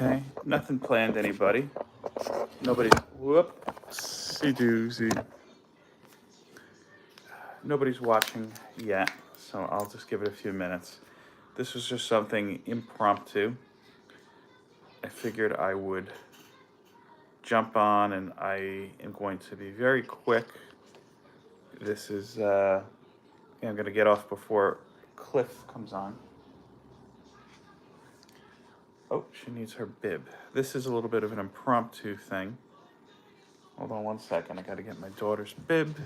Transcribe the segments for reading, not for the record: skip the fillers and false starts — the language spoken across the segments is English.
Okay, nothing planned, anybody. Nobody's, whoopsie doozy. Nobody's watching yet, so I'll just give it a few minutes. This was just something impromptu. I figured I would jump on, and I am going to be very quick. This is, I'm going to get off before Cliff comes on. Oh, she needs her bib. This is a little bit of an impromptu thing. Hold on one second. I got to get my daughter's bib.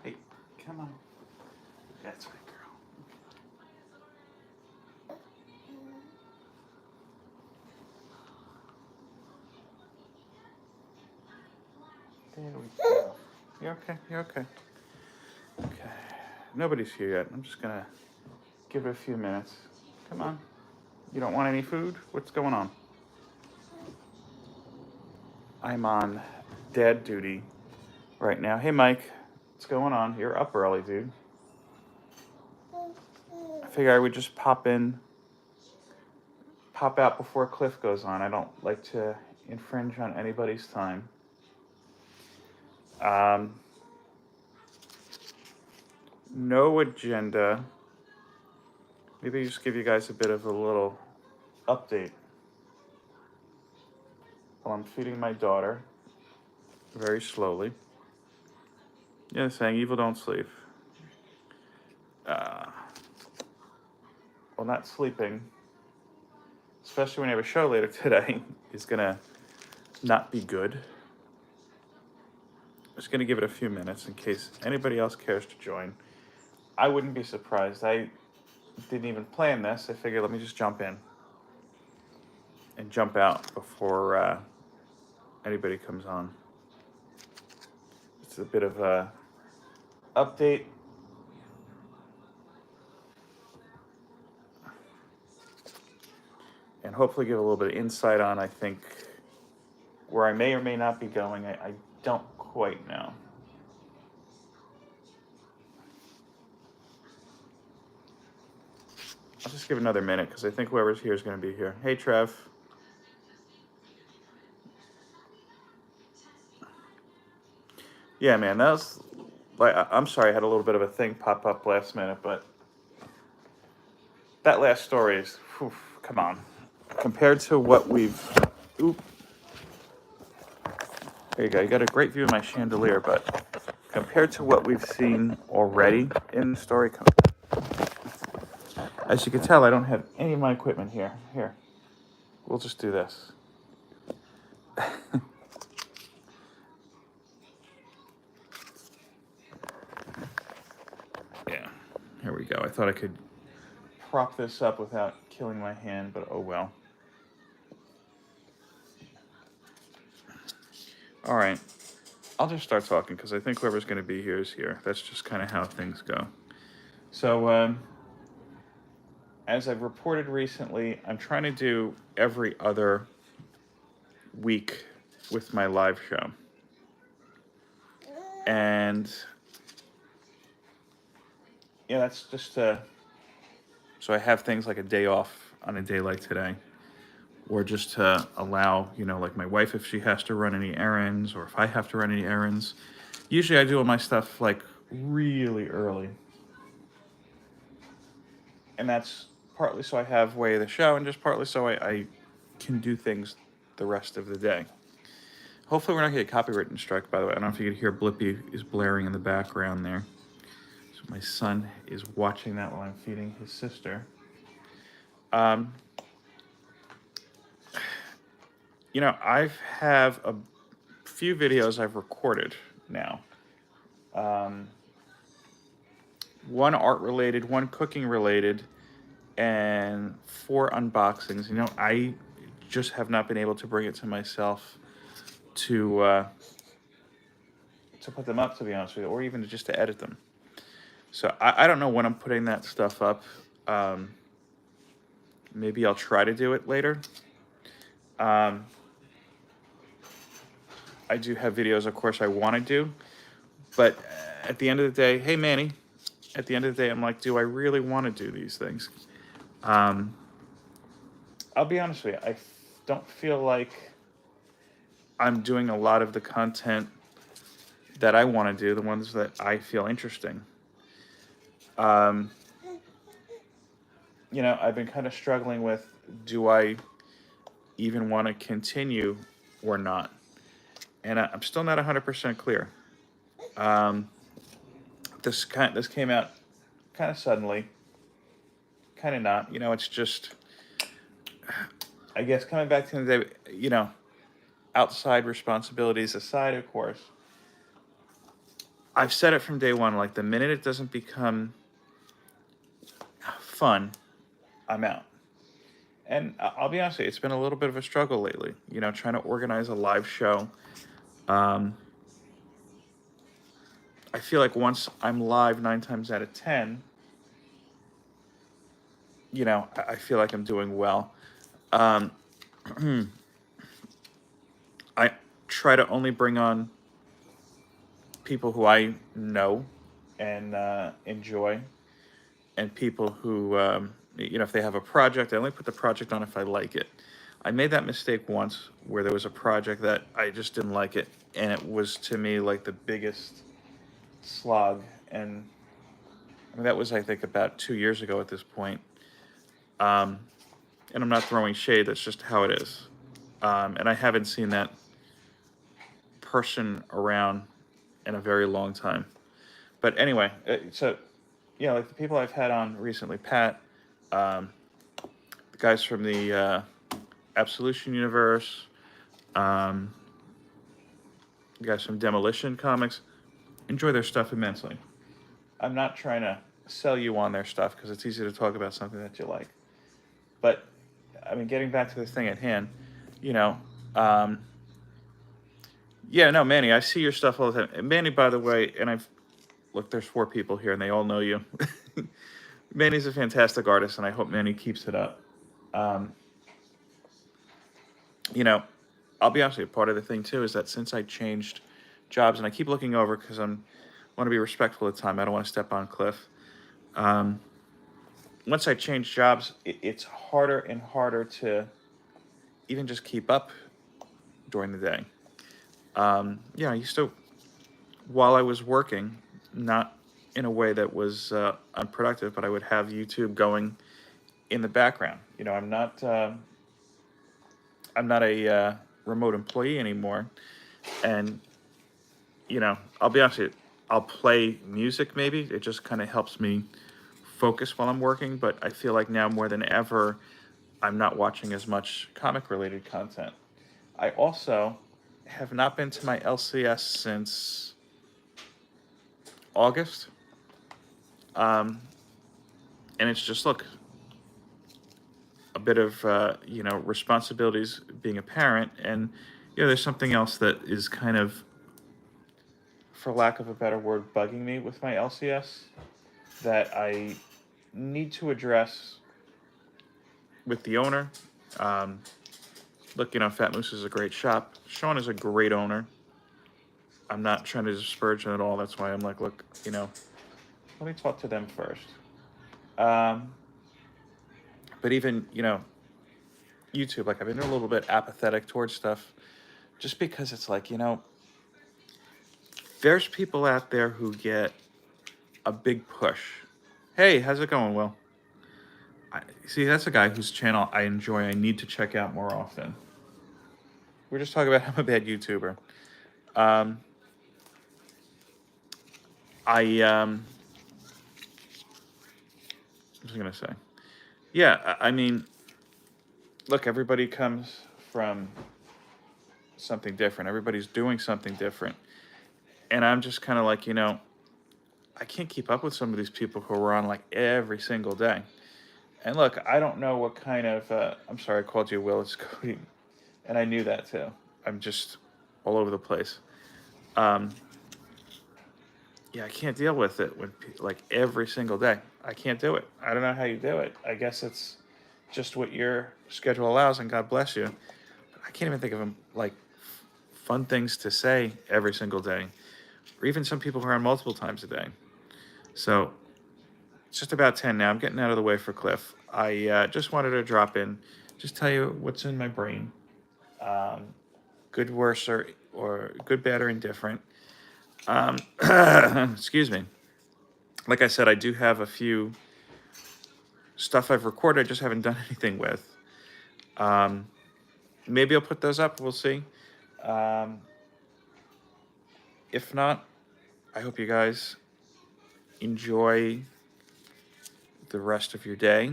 Hey, come on. That's right, girl. There we go. You okay? You okay? Okay. Nobody's here yet. I'm just gonna give it a few minutes. Come on. You don't want any food? What's going on? I'm on dad duty right now. Hey, Mike. What's going on? You're up early, dude. I figure I would just pop out before Cliff goes on. I don't like to infringe on anybody's time. No agenda. Maybe just give you guys a bit of a little update. Well, I'm feeding my daughter very slowly. Yeah, saying evil don't sleep. Well, not sleeping, especially when you have a show later today, is gonna not be good. I'm just gonna give it a few minutes in case anybody else cares to join. I wouldn't be surprised. I didn't even plan this. I figured let me just jump in and jump out before anybody comes on. It's a bit of a update. And hopefully give a little bit of insight on, I think, where I may or may not be going. I don't quite know. I'll just give another minute because I think whoever's here is going to be here. Hey, Trev. Yeah, man, that was like, I'm sorry, I had a little bit of a thing pop up last minute, but that last story is, whew, come on. Compared to what we've, oop. There you go. You got a great view of my chandelier, but compared to what we've seen already in the story, as you can tell, I don't have any of my equipment here. Here, we'll just do this. Yeah, here we go. I thought I could prop this up without killing my hand, but oh well. All right, I'll just start talking because I think whoever's going to be here is here. That's just kind of how things go. So, as I've reported recently, I'm trying to do every other week with my live show. And yeah, that's just so I have things like a day off on a day like today, or just to allow, like my wife, if she has to run any errands, or if I have to run any errands. Usually I do all my stuff like really early. And that's partly so I have way of the show, and just partly so I can do things the rest of the day. Hopefully we're not going to get copyright strike, by the way. I don't know if you could hear Blippi is blaring in the background there. So my son is watching that while I'm feeding his sister. I have a few videos I've recorded now. One art related, one cooking related, and 4 unboxings. I just have not been able to bring it to myself to put them up, to be honest with you, or even just to edit them. So I don't know when I'm putting that stuff up. maybe I'll try to do it later. I do have videos, of course, I want to do, but at the end of the day, hey Manny, at the end of the day, I'm like, do I really want to do these things? I'll be honest with you, I don't feel like I'm doing a lot of the content that I want to do, the ones that I feel interesting. You know, I've been kind of struggling with, do I even want to continue or not? And I'm still not 100% clear. This came out kind of suddenly, kind of not. You know, it's just, I guess, coming back to the day, you know, outside responsibilities aside, of course. I've said it from day one, like the minute it doesn't become fun, I'm out. And I'll be honest with you, it's been a little bit of a struggle lately, you know, trying to organize a live show. I feel like once I'm live 9 times out of 10, you know, I feel like I'm doing well. I try to only bring on people who I know and enjoy, and people who, you know, if they have a project, I only put the project on if I like it. I made that mistake once where there was a project that I just didn't like it, and it was to me like the biggest slog. And I mean, that was, I think, about 2 years ago at this point. And I'm not throwing shade, that's just how it is. And I haven't seen that person around in a very long time. But anyway, so, you know, like the people I've had on recently, Pat, the guys from the Absolution universe, the guys from Demolition Comics, enjoy their stuff immensely. I'm not trying to sell you on their stuff because it's easy to talk about something that you like. But, I mean, getting back to the thing at hand, you know, yeah, no, Manny, I see your stuff all the time. And Manny, by the way, and look, there's 4 people here and they all know you. Manny's a fantastic artist and I hope Manny keeps it up. You know, I'll be honest with you, part of the thing too is that since I changed jobs, and I keep looking over because I want to be respectful of time, I don't want to step on Cliff. Once I changed jobs, it's harder and harder to even just keep up during the day. Yeah, I used to, while I was working, not in a way that was unproductive, but I would have YouTube going in the background. You know, I'm not a remote employee anymore, and you know, I'll be honest with you, I'll play music maybe. It just kind of helps me focus while I'm working, but I feel like now more than ever, I'm not watching as much comic-related content. I also have not been to my LCS since August. And it's just, look, a bit of, you know, responsibilities being a parent. And, you know, there's something else that is kind of, for lack of a better word, bugging me with my LCS that I need to address with the owner. Look, you know, Fat Moose is a great shop. Sean is a great owner. I'm not trying to disparage him at all. That's why I'm like, look, you know, let me talk to them first. But even, you know, YouTube, like I've been a little bit apathetic towards stuff just because it's like, you know, there's people out there who get a big push. Hey, how's it going, Will? See, that's a guy whose channel I enjoy. I need to check out more often. We're just talking about I'm a bad YouTuber. What was I going to say? Yeah, I mean, look, everybody comes from something different. Everybody's doing something different. And I'm just kind of like, you know, I can't keep up with some of these people who are on like every single day. And look, I don't know what kind of, I'm sorry, I called you Will, it's Cody. And I knew that too. I'm just all over the place. Yeah, I can't deal with it when like every single day. I can't do it. I don't know how you do it. I guess it's, just what your schedule allows, and God bless you. But I can't even think of like fun things to say every single day, or even some people who are on multiple times a day. So it's just about 10 now. I'm getting out of the way for Cliff. I just wanted to drop in, just tell you what's in my brain. Good, worse, or good, bad, or indifferent. Excuse me. Like I said, I do have a few stuff I've recorded, I just haven't done anything with. Maybe I'll put those up. We'll see. If not, I hope you guys enjoy the rest of your day,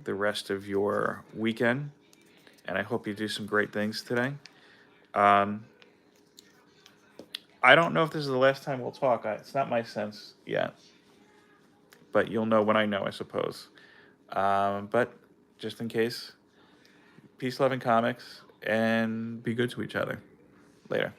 the rest of your weekend, and I hope you do some great things today. I don't know if this is the last time we'll talk. It's not my sense yet, but you'll know when I know, I suppose. But just in case, peace, love, and comics, and be good to each other. Later.